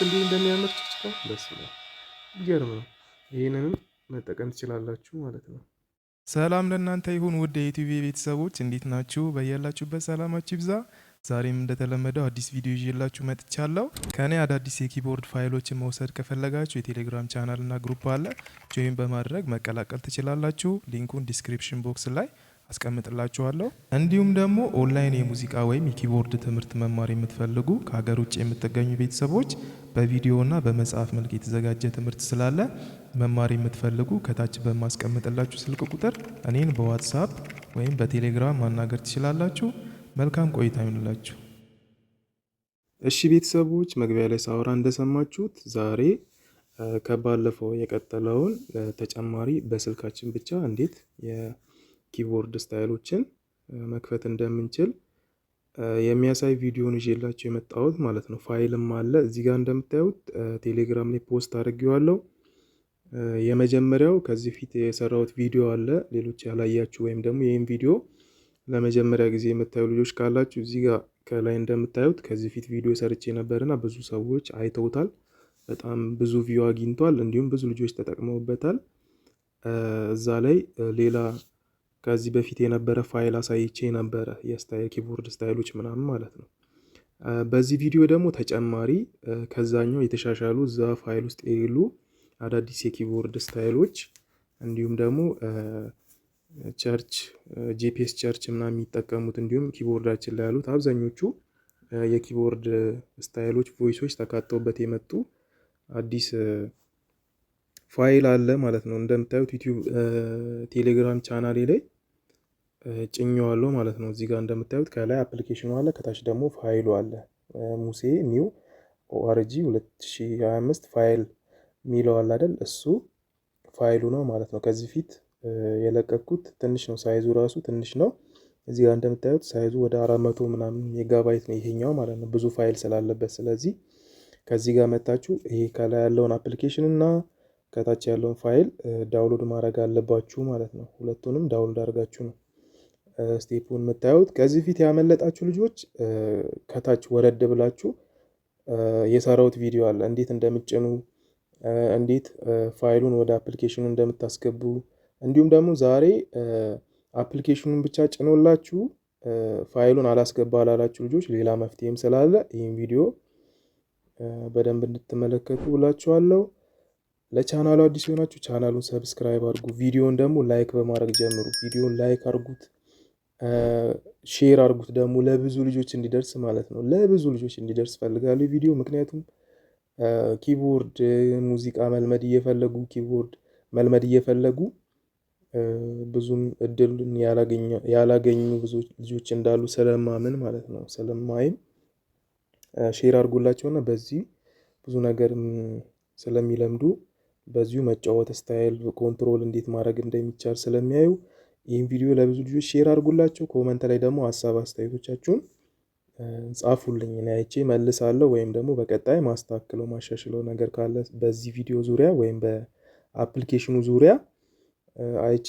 አያችሁት እንዴ እንደሚያምር ችችታ በስመ አብ ይገርም ነው። ይሄንንም መጠቀም ትችላላችሁ ማለት ነው። ሰላም ለእናንተ ይሁን ውድ የዩቲዩብ ቤተሰቦች እንዴት ናችሁ? በያላችሁበት ሰላማችሁ ይብዛ። ዛሬም እንደተለመደው አዲስ ቪዲዮ ይዤላችሁ መጥቻለሁ። ከኔ አዳዲስ የኪቦርድ ፋይሎችን መውሰድ ከፈለጋችሁ የቴሌግራም ቻናል እና ግሩፕ አለ። ጆይን በማድረግ መቀላቀል ትችላላችሁ። ሊንኩን ዲስክሪፕሽን ቦክስ ላይ አስቀምጥላችኋለሁ። እንዲሁም ደግሞ ኦንላይን የሙዚቃ ወይም የኪቦርድ ትምህርት መማር የምትፈልጉ ከሀገር ውጭ የምትገኙ ቤተሰቦች በቪዲዮና በመጽሐፍ መልክ የተዘጋጀ ትምህርት ስላለ መማር የምትፈልጉ ከታች በማስቀምጥላችሁ ስልክ ቁጥር እኔን በዋትስአፕ ወይም በቴሌግራም ማናገር ትችላላችሁ። መልካም ቆይታ ይሁንላችሁ። እሺ ቤተሰቦች መግቢያ ላይ ሳወራ እንደሰማችሁት ዛሬ ከባለፈው የቀጠለውን ተጨማሪ በስልካችን ብቻ እንዴት የኪቦርድ ስታይሎችን መክፈት እንደምንችል የሚያሳይ ቪዲዮን ይዤላችሁ የመጣሁት ማለት ነው። ፋይልም አለ እዚህ ጋር እንደምታዩት ቴሌግራም ላይ ፖስት አድርጌዋለሁ። የመጀመሪያው ከዚህ ፊት የሰራሁት ቪዲዮ አለ። ሌሎች ያላያችሁ ወይም ደግሞ ይህን ቪዲዮ ለመጀመሪያ ጊዜ የምታዩ ልጆች ካላችሁ እዚህ ጋር ከላይ እንደምታዩት ከዚህ ፊት ቪዲዮ ሰርቼ ነበርና ብዙ ሰዎች አይተውታል። በጣም ብዙ ቪው አግኝቷል። እንዲሁም ብዙ ልጆች ተጠቅመውበታል። እዛ ላይ ሌላ ከዚህ በፊት የነበረ ፋይል አሳይቼ ነበረ የስታይል ኪቦርድ ስታይሎች ምናምን ማለት ነው። በዚህ ቪዲዮ ደግሞ ተጨማሪ ከዛኛው የተሻሻሉ እዛ ፋይል ውስጥ የሌሉ አዳዲስ የኪቦርድ ስታይሎች እንዲሁም ደግሞ ቸርች ጂፒኤስ ቸርች ምናምን የሚጠቀሙት እንዲሁም ኪቦርዳችን ላይ ያሉት አብዛኞቹ የኪቦርድ ስታይሎች ቮይሶች ተካተውበት የመጡ አዲስ ፋይል አለ ማለት ነው። እንደምታዩት ዩቲዩብ ቴሌግራም ቻናሌ ላይ ጭኜዋለሁ ማለት ነው። እዚህ ጋር እንደምታዩት ከላይ አፕሊኬሽኑ አለ፣ ከታች ደግሞ ፋይሉ አለ። ሙሴ ኒው ኦአርጂ 2025 ፋይል ሚለው አለ አይደል? እሱ ፋይሉ ነው ማለት ነው። ከዚህ ፊት የለቀኩት ትንሽ ነው፣ ሳይዙ ራሱ ትንሽ ነው። እዚህ ጋር እንደምታዩት ሳይዙ ወደ 400 ምናምን ሜጋባይት ነው ይሄኛው ማለት ነው፣ ብዙ ፋይል ስላለበት። ስለዚህ ከዚህ ጋር መታችሁ ይሄ ከላይ ያለውን አፕሊኬሽን እና ከታች ያለውን ፋይል ዳውንሎድ ማድረግ አለባችሁ ማለት ነው። ሁለቱንም ዳውንሎድ አድርጋችሁ ነው ስቴፑን የምታዩት። ከዚህ ፊት ያመለጣችሁ ልጆች ከታች ወረድ ብላችሁ የሰራሁት ቪዲዮ አለ፣ እንዴት እንደምትጭኑ እንዴት ፋይሉን ወደ አፕሊኬሽኑ እንደምታስገቡ እንዲሁም ደግሞ ዛሬ አፕሊኬሽኑን ብቻ ጭኖላችሁ ፋይሉን አላስገባ ላላችሁ ልጆች ሌላ መፍትሄም ስላለ ይህን ቪዲዮ በደንብ እንድትመለከቱ ብላችኋለሁ። ለቻናሉ አዲስ የሆናችሁ ቻናሉን ሰብስክራይብ አድርጉ። ቪዲዮን ደግሞ ላይክ በማድረግ ጀምሩ። ቪዲዮን ላይክ አድርጉት፣ ሼር አድርጉት ደግሞ ለብዙ ልጆች እንዲደርስ ማለት ነው። ለብዙ ልጆች እንዲደርስ ፈልጋለሁ ቪዲዮ። ምክንያቱም ኪቦርድ ሙዚቃ መልመድ እየፈለጉ ኪቦርድ መልመድ እየፈለጉ ብዙም እድሉን ያላገኙ ብዙ ልጆች እንዳሉ ስለማምን ማለት ነው። ስለማይም ሼር አድርጉላቸውና በዚህ ብዙ ነገር ስለሚለምዱ በዚሁ መጫወት ስታይል ኮንትሮል እንዴት ማድረግ እንደሚቻል ስለሚያዩ ይህን ቪዲዮ ለብዙ ልጆች ሼር አድርጉላቸው። ኮመንት ላይ ደግሞ ሀሳብ አስተያየቶቻችሁን ጻፉልኝ፣ እኔ አይቼ መልሳለሁ። ወይም ደግሞ በቀጣይ ማስተካከለው ማሻሽለው ነገር ካለ በዚህ ቪዲዮ ዙሪያ ወይም በአፕሊኬሽኑ ዙሪያ አይቼ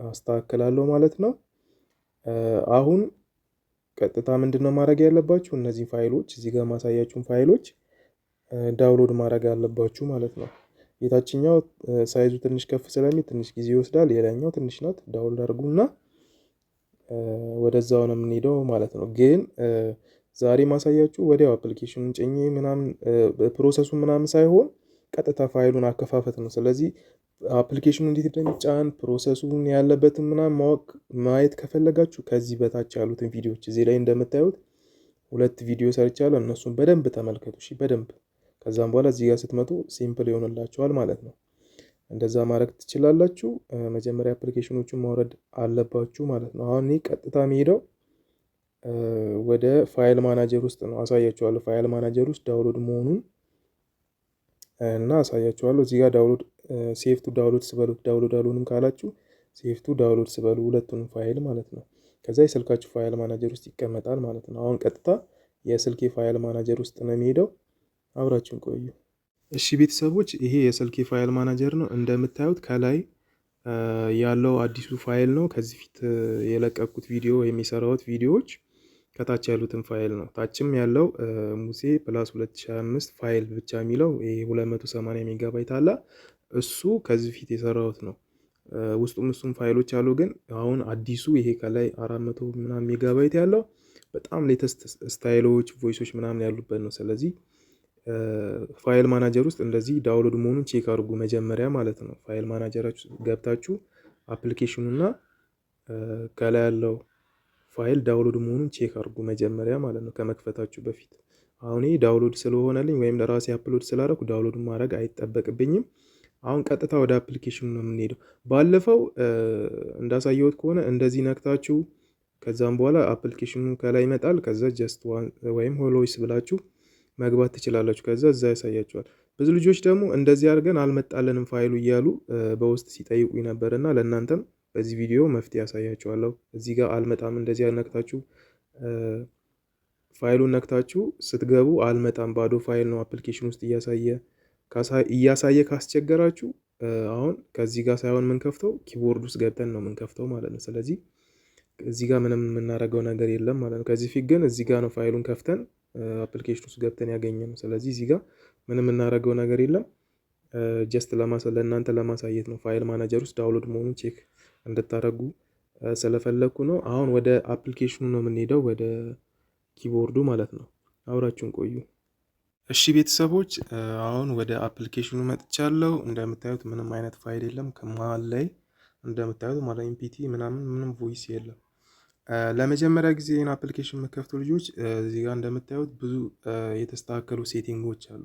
አስተካክላለሁ ማለት ነው። አሁን ቀጥታ ምንድነው ማድረግ ያለባችሁ? እነዚህ ፋይሎች እዚህ ጋር ማሳያችሁን ፋይሎች ዳውንሎድ ማድረግ አለባችሁ ማለት ነው። የታችኛው ሳይዙ ትንሽ ከፍ ስለሚል ትንሽ ጊዜ ይወስዳል። ሌላኛው ትንሽ ናት። ዳውንሎድ አድርጉና ወደዛው ነው የምንሄደው ማለት ነው። ግን ዛሬ ማሳያችሁ ወዲያው አፕሊኬሽኑን ጭኜ ምናምን ፕሮሰሱን ምናምን ሳይሆን ቀጥታ ፋይሉን አከፋፈት ነው። ስለዚህ አፕሊኬሽኑ እንዴት እንደሚጫን ፕሮሰሱን ያለበትን ምናምን ማየት ከፈለጋችሁ ከዚህ በታች ያሉትን ቪዲዮዎች እዚህ ላይ እንደምታዩት 2 ቪዲዮ ሰርቻለሁ። እነሱን በደንብ ተመልከቱ እሺ፣ በደንብ። ከዛም በኋላ እዚህ ጋር ስትመጡ ሲምፕል ይሆንላችኋል ማለት ነው። እንደዛ ማድረግ ትችላላችሁ። መጀመሪያ አፕሊኬሽኖቹን ማውረድ አለባችሁ ማለት ነው። አሁን እኔ ቀጥታ የሚሄደው ወደ ፋይል ማናጀር ውስጥ ነው። አሳያችኋለሁ ፋይል ማናጀር ውስጥ ዳውንሎድ መሆኑን እና አሳያችኋለሁ። እዚህ ጋር ዳውንሎድ ሴቭ ቱ ዳውንሎድ ስበሉት። ዳውንሎድ አልሆንም ካላችሁ ሴቭ ቱ ዳውንሎድ ስበሉ፣ ሁለቱንም ፋይል ማለት ነው። ከዛ የስልካችሁ ፋይል ማናጀር ውስጥ ይቀመጣል ማለት ነው። አሁን ቀጥታ የስልኬ ፋይል ማናጀር ውስጥ ነው የሚሄደው። አብራችሁን ቆዩ። እሺ ቤተሰቦች፣ ይሄ የስልኬ ፋይል ማናጀር ነው። እንደምታዩት ከላይ ያለው አዲሱ ፋይል ነው። ከዚህ ፊት የለቀኩት ቪዲዮ የሚሰራውት ቪዲዮዎች ከታች ያሉትን ፋይል ነው። ታችም ያለው ሙሴ ፕላስ 2025 ፋይል ብቻ የሚለው ይሄ 280 ሜጋባይት አለ። እሱ ከዚህ በፊት የሰራሁት ነው። ውስጡም እሱም ፋይሎች አሉ። ግን አሁን አዲሱ ይሄ ከላይ 400 ምናምን ሜጋባይት ያለው በጣም ሌተስት ስታይሎች፣ ቮይሶች ምናምን ያሉበት ነው። ስለዚህ ፋይል ማናጀር ውስጥ እንደዚህ ዳውንሎድ መሆኑን ቼክ አድርጉ መጀመሪያ ማለት ነው። ፋይል ማናጀራችሁ ገብታችሁ አፕሊኬሽኑ እና ከላይ ያለው ፋይል ዳውንሎድ መሆኑን ቼክ አድርጉ መጀመሪያ ማለት ነው ከመክፈታችሁ በፊት። አሁን ይሄ ዳውንሎድ ስለሆነልኝ ወይም ለራሴ አፕሎድ ስላደረኩ ዳውንሎድ ማድረግ አይጠበቅብኝም። አሁን ቀጥታ ወደ አፕሊኬሽኑ ነው የምንሄደው። ባለፈው እንዳሳየሁት ከሆነ እንደዚህ ነክታችሁ ከዛም በኋላ አፕሊኬሽኑ ከላይ ይመጣል። ከዛ ጀስት ዋን ወይም ሆሎይስ ብላችሁ መግባት ትችላላችሁ። ከዛ እዛ ያሳያችኋል። ብዙ ልጆች ደግሞ እንደዚህ አድርገን አልመጣልንም ፋይሉ እያሉ በውስጥ ሲጠይቁኝ ነበርና ለእናንተም በዚህ ቪዲዮ መፍትሄ ያሳያችኋለሁ። እዚህ ጋር አልመጣም እንደዚህ ነክታችሁ ፋይሉን ነክታችሁ ስትገቡ አልመጣም፣ ባዶ ፋይል ነው አፕሊኬሽን ውስጥ እያሳየ ካስቸገራችሁ አሁን ከዚህ ጋር ሳይሆን የምንከፍተው ኪቦርድ ውስጥ ገብተን ነው የምንከፍተው ማለት ነው። ስለዚህ እዚህ ጋር ምንም የምናደርገው ነገር የለም ማለት ነው። ከዚህ ፊት ግን እዚህ ጋር ነው ፋይሉን ከፍተን አፕሊኬሽን ውስጥ ገብተን ያገኘነው። ስለዚህ እዚህ ጋር ምንም የምናደርገው ነገር የለም። ጀስት ለእናንተ ለማሳየት ነው። ፋይል ማናጀር ውስጥ ዳውንሎድ መሆኑን ቼክ እንድታደርጉ ስለፈለግኩ ነው። አሁን ወደ አፕሊኬሽኑ ነው የምንሄደው፣ ወደ ኪቦርዱ ማለት ነው። አብራችሁን ቆዩ። እሺ ቤተሰቦች፣ አሁን ወደ አፕሊኬሽኑ መጥቻለሁ። እንደምታዩት ምንም አይነት ፋይል የለም። ከመሀል ላይ እንደምታዩት ማለት ኢምፒቲ ምንም ቮይስ የለም። ለመጀመሪያ ጊዜ ይህን አፕሊኬሽን የምከፍቱ ልጆች እዚህ ጋር እንደምታዩት ብዙ የተስተካከሉ ሴቲንጎች አሉ።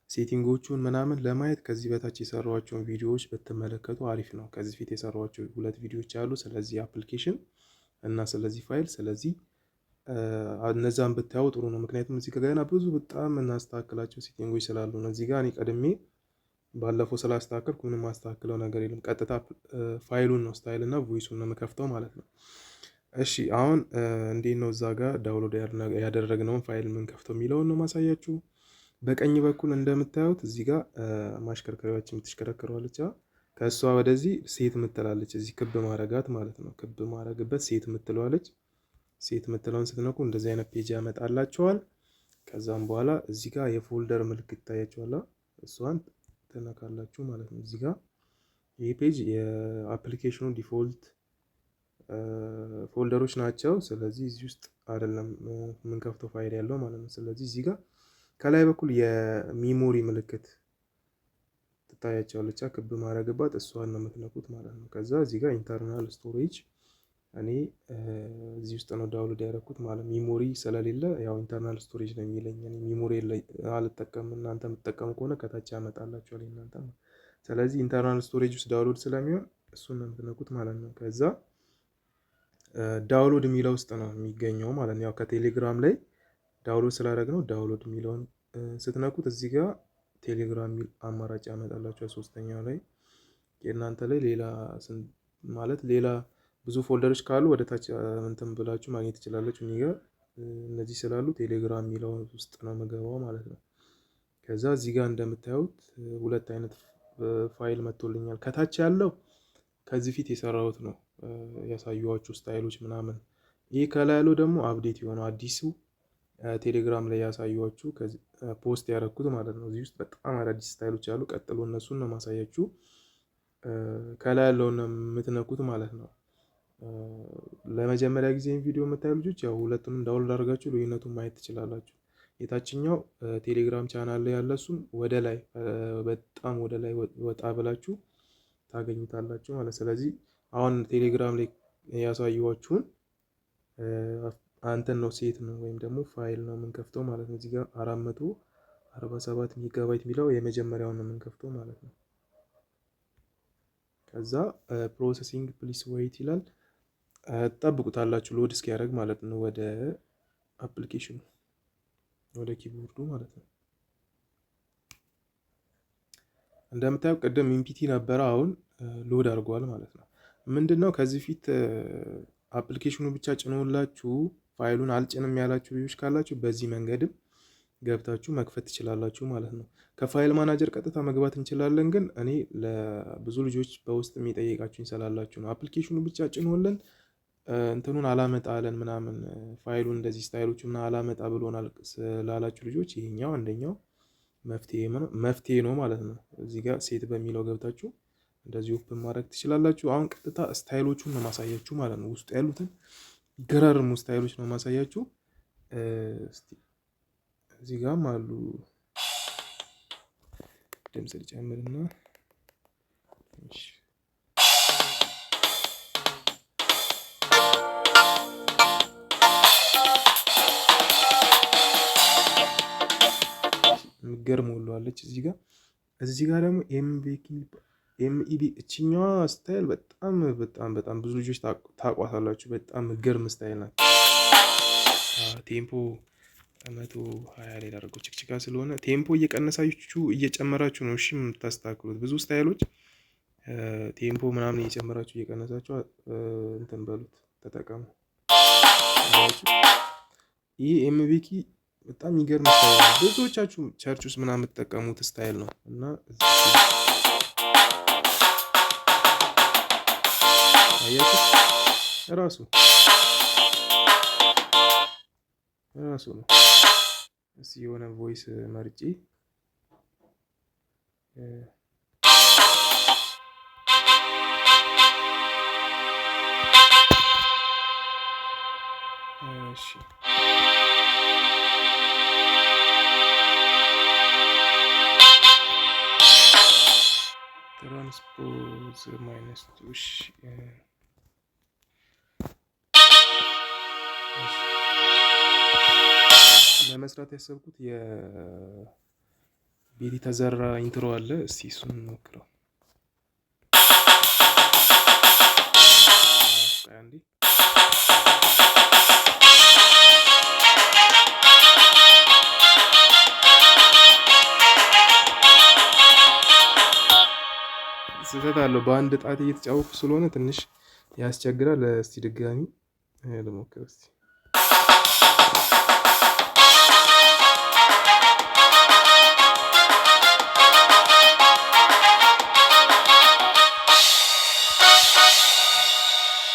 ሴቲንጎቹን ምናምን ለማየት ከዚህ በታች የሰሯቸውን ቪዲዮዎች ብትመለከቱ አሪፍ ነው። ከዚህ ፊት የሰሯቸው 2 ቪዲዮዎች አሉ ስለዚህ አፕሊኬሽን እና ስለዚህ ፋይል። ስለዚህ እነዛን ብታዩ ጥሩ ነው። ምክንያቱም እዚህ ገና ብዙ በጣም እናስተካክላቸው ሴቲንጎች ስላሉ ነው። እዚህ ጋር እኔ ቀድሜ ባለፈው ስላስተካከልኩ ምንም ማስተካክለው ነገር የለም። ቀጥታ ፋይሉን ነው ስታይል እና ቮይሱን ነው የምከፍተው ማለት ነው። እሺ አሁን እንዴት ነው እዛ ጋር ዳውንሎድ ያደረግነውን ፋይል የምንከፍተው የሚለውን ነው ማሳያችሁ። በቀኝ በኩል እንደምታዩት እዚህ ጋር ማሽከርከሪያዎች የምትሽከረከረዋለች። ከእሷ ወደዚህ ሴት ምትላለች። እዚህ ክብ ማረጋት ማለት ነው። ክብ ማረግበት ሴት ምትለዋለች። ሴት ምትለውን ስትነኩ እንደዚህ አይነት ፔጅ ያመጣላቸዋል። ከዛም በኋላ እዚህ ጋር የፎልደር ምልክት ይታያቸዋል። እሷን ትነካላችሁ ማለት ነው። እዚህ ጋር ይህ ፔጅ የአፕሊኬሽኑ ዲፎልት ፎልደሮች ናቸው። ስለዚህ እዚህ ውስጥ አይደለም የምንከፍተው ፋይል ያለው ማለት ነው። ስለዚህ እዚህ ጋር ከላይ በኩል የሚሞሪ ምልክት ትታያቸዋለች። ክብ ማድረግባት እሷን ነው የምትነኩት ማለት ነው። ከዛ እዚህ ጋር ኢንተርናል ስቶሬጅ እኔ እዚህ ውስጥ ነው ዳውንሎድ ያደረኩት ማለት ሚሞሪ ስለሌለ ያው ኢንተርናል ስቶሬጅ ነው የሚለኝ። እኔ ሚሞሪ አልጠቀምም። እናንተ የምትጠቀሙ ከሆነ ከታች ያመጣላችኋል እናንተ። ስለዚህ ኢንተርናል ስቶሬጅ ውስጥ ዳውንሎድ ስለሚሆን እሱን ነው የምትነኩት ማለት ነው። ከዛ ዳውንሎድ የሚለው ውስጥ ነው የሚገኘው ማለት ነው። ያው ከቴሌግራም ላይ ዳውንሎድ ስላደረግነው ዳውንሎድ የሚለውን ስትነኩት እዚህ ጋር ቴሌግራም የሚል አማራጭ ያመጣላችኋል። ሶስተኛው ላይ የእናንተ ላይ ሌላ ብዙ ፎልደሮች ካሉ ወደ ታች እንትን ብላችሁ ማግኘት ትችላላችሁ። እኔ ጋር እነዚህ ስላሉ ቴሌግራም የሚለው ውስጥ ነው የምገባው ማለት ነው። ከዛ እዚህ ጋር እንደምታዩት 2 አይነት ፋይል መጥቶልኛል። ከታች ያለው ከዚህ ፊት የሰራሁት ነው ያሳየኋችሁ ስታይሎች ምናምን። ይህ ከላይ ያለው ደግሞ አፕዴት የሆነው አዲሱ ቴሌግራም ላይ ያሳየኋችሁ ፖስት ያደረኩት ማለት ነው። እዚህ ውስጥ በጣም አዳዲስ ስታይሎች አሉ። ቀጥሎ እነሱን ነው ማሳያችሁ። ከላይ ያለውን የምትነኩት ማለት ነው። ለመጀመሪያ ጊዜ ቪዲዮ የምታዩ ልጆች ያው ሁለቱንም ዳውንሎድ አድርጋችሁ ልዩነቱን ማየት ትችላላችሁ። የታችኛው ቴሌግራም ቻናል ላይ ያለ እሱን ወደ ላይ በጣም ወደ ላይ ወጣ ብላችሁ ታገኙታላችሁ ማለት። ስለዚህ አሁን ቴሌግራም ላይ ያሳየኋችሁን አንተን ነው ሴት ነው ወይም ደግሞ ፋይል ነው የምንከፍተው ማለት ነው። እዚህ ጋር 447 ሜጋባይት የሚለው የመጀመሪያውን ነው የምንከፍተው ማለት ነው። ከዛ ፕሮሰሲንግ ፕሊስ ዌይት ይላል። ትጠብቁታላችሁ ሎድ እስኪያደርግ ማለት ነው። ወደ አፕሊኬሽኑ ወደ ኪቦርዱ ማለት ነው። እንደምታየው ቅድም ኢምፒቲ ነበረ፣ አሁን ሎድ አድርጓል ማለት ነው። ምንድነው ከዚህ ፊት አፕሊኬሽኑ ብቻ ጭኖላችሁ ፋይሉን አልጭንም ያላችሁ ልጆች ካላችሁ በዚህ መንገድም ገብታችሁ መክፈት ትችላላችሁ ማለት ነው። ከፋይል ማናጀር ቀጥታ መግባት እንችላለን፣ ግን እኔ ለብዙ ልጆች በውስጥ የሚጠይቃችሁኝ ስላላችሁ ነው። አፕሊኬሽኑ ብቻ ጭኖልን እንትኑን አላመጣለን ምናምን ፋይሉን እንደዚህ ስታይሎቹ ምናምን አላመጣ ብሎናል ስላላችሁ ልጆች ይሄኛው አንደኛው መፍትሄ ነው ማለት ነው። እዚህ ጋር ሴት በሚለው ገብታችሁ እንደዚህ ኦፕን ማድረግ ትችላላችሁ። አሁን ቀጥታ ስታይሎቹን ነው ማሳያችሁ ማለት ነው። ውስጡ ያሉትን ገራርሙ ስታይሎች ነው ማሳያችሁ። እስቲ እዚህ ጋርም አሉ። ድምጽ ልጨምርና ገርም ወሏለች። እዚህ ጋር ደግሞ ኤምኢቢ እችኛዋ ስታይል በጣም በጣም በጣም ብዙ ልጆች ታቋታላችሁ። በጣም ገርም ስታይል ናት። ቴምፖ 120 ላይ ላደርገው ችክችካ ስለሆነ ቴምፖ እየቀነሳችሁ እየጨመራችሁ ነው እሺ የምታስተካክሉት። ብዙ ስታይሎች ቴምፖ ምናምን እየጨመራችሁ እየቀነሳችሁ እንትን በሉት ተጠቀሙ። ይህ ኤምቢኪ በጣም የሚገርም ስታይል ነው። ብዙዎቻችሁ ቸርች ውስጥ ምናምን የምትጠቀሙት ስታይል ነው እና አያችሁ ራሱ ነው። እስኪ የሆነ ቮይስ መርጬ እሺ ትራንስፖዝ ማይነስ ቱሽ ለመስራት ያሰብኩት የቤቲ ተዘራ ኢንትሮ አለ። እስቲ እሱን እንሞክረው። ስህተት አለው። በአንድ ጣት እየተጫወኩ ስለሆነ ትንሽ ያስቸግራል። እስቲ ድጋሚ ልሞክር እስቲ።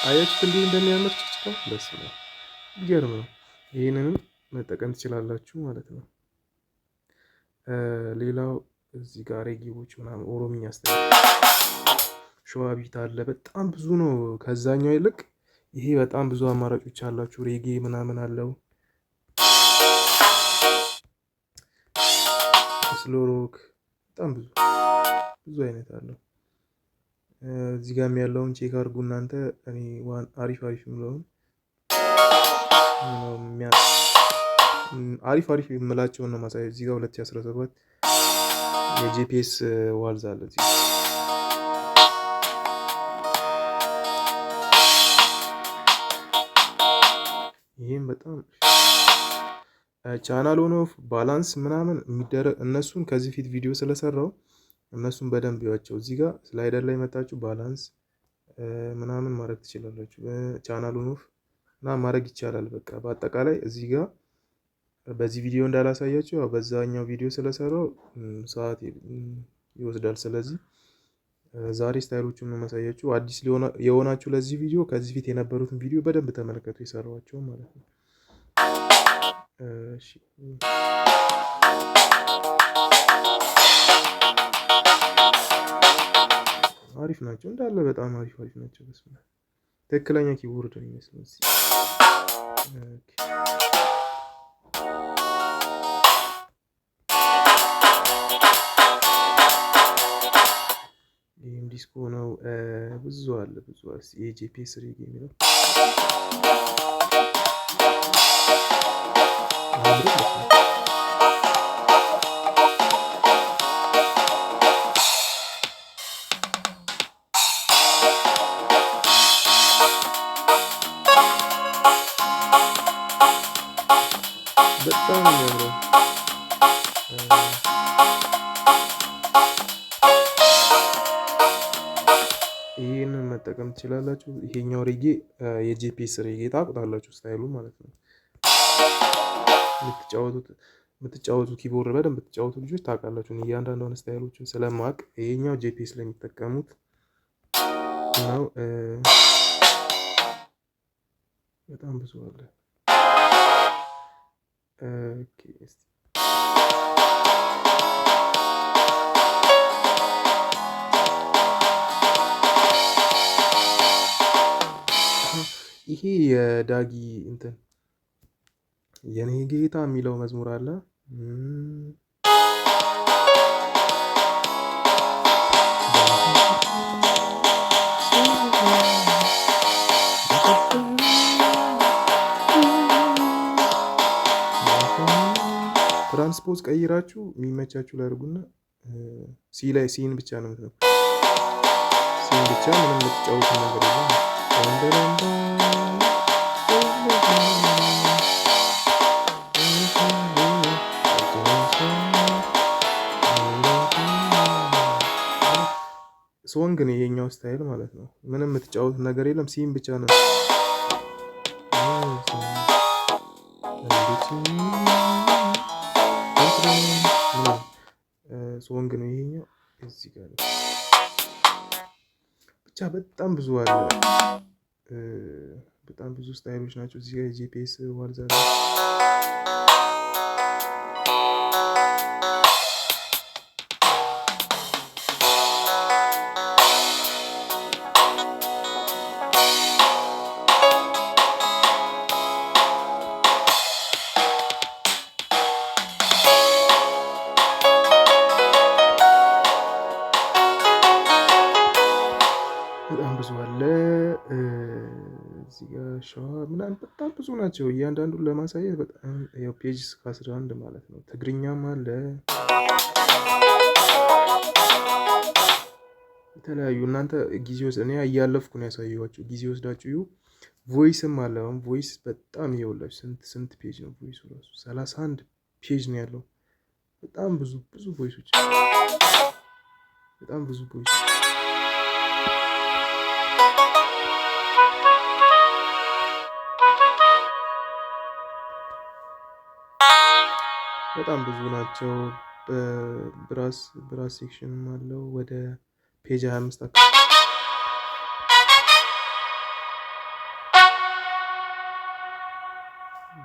አያችሁት እንዴት እንደሚያምር ጭጭቀው ደስ ነው። ይገርም ነው። ይሄንንም መጠቀም ትችላላችሁ ማለት ነው። ሌላው እዚህ ጋር ሬጌዎች ምናምን ኦሮሚኛ ስታይል ሸዋቢት አለ። በጣም ብዙ ነው። ከዛኛው ይልቅ ይሄ በጣም ብዙ አማራጮች አላችሁ። ሬጌ ምናምን አለው። ስሎሮክ በጣም ብዙ አይነት አለው። እዚህ ጋር ያለውን ቼክ አድርጉ እናንተ። እኔ አሪፍ የምለውን አሪፍ የምላቸውን ነው ማሳየው። እዚህ ጋር 2017 የጂፒኤስ ዋልዝ አለ። ይህም በጣም ቻናል ሆኖ ባላንስ ምናምን የሚደረግ እነሱን ከዚህ ፊት ቪዲዮ ስለሰራው እነሱን በደንብ ያቸው። እዚህ ጋር ስላይደር ላይ መጣችሁ ባላንስ ምናምን ማድረግ ትችላላችሁ። ቻናል ሆኖ እና ማድረግ ይቻላል። በቃ በአጠቃላይ እዚህ ጋር በዚህ ቪዲዮ እንዳላሳያችሁ ያው በዛኛው ቪዲዮ ስለሰራው ሰዓት ይወስዳል። ስለዚህ ዛሬ ስታይሎቹን ነው ማሳያችሁ። አዲስ የሆናችሁ ለዚህ ቪዲዮ ከዚህ ፊት የነበሩትን ቪዲዮ በደንብ ተመልከቱ፣ የሰራኋቸው ማለት ነው። እሺ አሪፍ ናቸው እንዳለ በጣም አሪፍ ናቸው። ትክክለኛ ኪቦርድ ነው የሚመስለው። ይህም ዲስኮ ነው። ብዙ አለ። የጂፒኤስ ሬጌ የሚለው በጣም የሚያምረው ይህንን መጠቀም ትችላላችሁ። ይሄኛው ሬጌ የጂፒኤስ ሬጌ ታውቁታላችሁ፣ ስታይሉ ማለት ነው። የምትጫወቱ ኪቦርድ በደንብ የምትጫወቱ ልጆች ታውቃላችሁ። እያንዳንዷን ስታይሎችን ስለማውቅ ይሄኛው ጂፒኤስ ላይ የሚጠቀሙት ነው። በጣም ብዙ አለ። ኦኬ እስቲ ይሄ የዳጊ እንትን የኔ ጌታ የሚለው መዝሙር አለ። ትራንስፖዝ ቀይራችሁ የሚመቻችሁ ላይ አድርጉና ሲ ላይ ሲን ብቻ ነው የምትነው። ሲን ብቻ ምንም የምትጫወቱ ነገር የለም። ሶንግ ነው የኛው ስታይል ማለት ነው። ምንም የምትጫወቱ ነገር የለም። ሲን ብቻ ነው። ሶንግ ነው ይሄኛው። እዚህ ጋር ብቻ በጣም ብዙ አለ። በጣም ብዙ ስታይሎች ናቸው። እዚህ ጋር የጂፒኤስ ዋልዛ በጣም ብዙ አለ። እዚህ ጋር ሸዋ ምናምን በጣም ብዙ ናቸው። እያንዳንዱን ለማሳየት በጣም ያው ፔጅ እስከ 11 ማለት ነው። ትግርኛም አለ። የተለያዩ እናንተ ጊዜ ወስድ እኔ እያለፍኩ ነው ያሳየኋችሁ። ጊዜ ወስዳችሁ ቮይስም አለ። አሁን ቮይስ በጣም ይኸውላችሁ ስንት ፔጅ ነው ቮይሱ ራሱ 31 ፔጅ ነው ያለው። በጣም ብዙ ቮይሶች በጣም ብዙ ቮይስ በጣም ብዙ ናቸው። ብራስ ሴክሽንም አለው ወደ ፔጅ 25 አካባቢ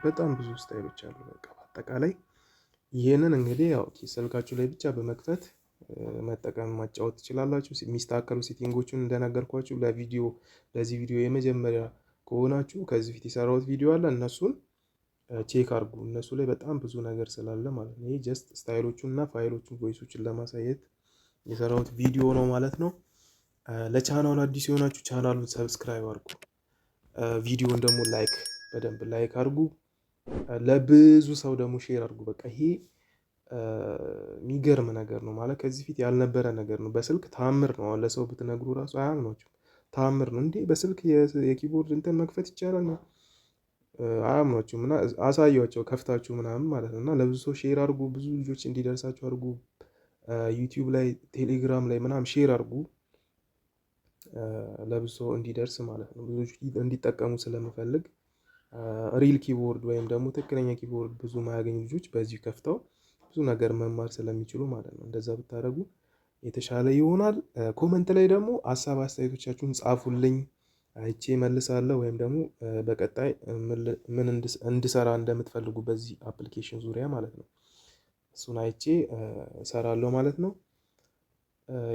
በጣም ብዙ ስታይሎች አሉ። በቃ በአጠቃላይ ይህንን እንግዲህ ያው ስልካችሁ ላይ ብቻ በመክፈት መጠቀም ማጫወት ትችላላችሁ። የሚስተካከሉ ሴቲንጎቹን እንደነገርኳችሁ ለዚህ ቪዲዮ የመጀመሪያ ከሆናችሁ ከዚህ ፊት የሰራሁት ቪዲዮ አለ። እነሱን ቼክ አድርጉ። እነሱ ላይ በጣም ብዙ ነገር ስላለ ማለት ነው። ይሄ ጀስት ስታይሎቹን እና ፋይሎቹን ቮይሶችን ለማሳየት የሰራሁት ቪዲዮ ነው ማለት ነው። ለቻናሉ አዲስ የሆናችሁ ቻናሉን ሰብስክራይብ አድርጉ። ቪዲዮን ደግሞ በደንብ ላይክ አድርጉ። ለብዙ ሰው ደግሞ ሼር አድርጉ። በቃ ይሄ የሚገርም ነገር ነው ማለት ከዚህ ፊት ያልነበረ ነገር ነው። በስልክ ታምር ነው። አሁን ለሰው ብትነግሩ ራሱ አያምኗችሁም። ታምር ነው እንዴ በስልክ የኪቦርድ እንትን መክፈት ይቻላል ነው አያምኗችሁም። እና አሳያቸው ከፍታችሁ ምናምን ማለት ነው። እና ለብዙ ሰው ሼር አድርጉ። ብዙ ልጆች እንዲደርሳችሁ አድርጉ። ዩቲዩብ ላይ ቴሌግራም ላይ ምናምን ሼር አድርጉ። ለብዙ ሰው እንዲደርስ ማለት ነው። ብዙዎች እንዲጠቀሙ ስለምፈልግ ሪል ኪቦርድ ወይም ደግሞ ትክክለኛ ኪቦርድ ብዙ ማያገኙ ልጆች በዚሁ ከፍተው ብዙ ነገር መማር ስለሚችሉ ማለት ነው። እንደዛ ብታደርጉ የተሻለ ይሆናል። ኮመንት ላይ ደግሞ ሀሳብ አስተያየቶቻችሁን ጻፉልኝ፣ አይቼ መልሳለሁ። ወይም ደግሞ በቀጣይ ምን እንድሰራ እንደምትፈልጉ በዚህ አፕሊኬሽን ዙሪያ ማለት ነው እሱን አይቼ እሰራለሁ ማለት ነው።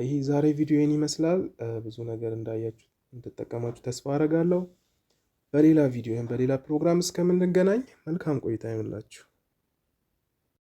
ይሄ ዛሬ ቪዲዮን ይመስላል። ብዙ ነገር እንዳያችሁ እንድትጠቀማችሁ ተስፋ አደርጋለሁ። በሌላ ቪዲዮ ወይም በሌላ ፕሮግራም እስከምንገናኝ መልካም ቆይታ ይሁንላችሁ።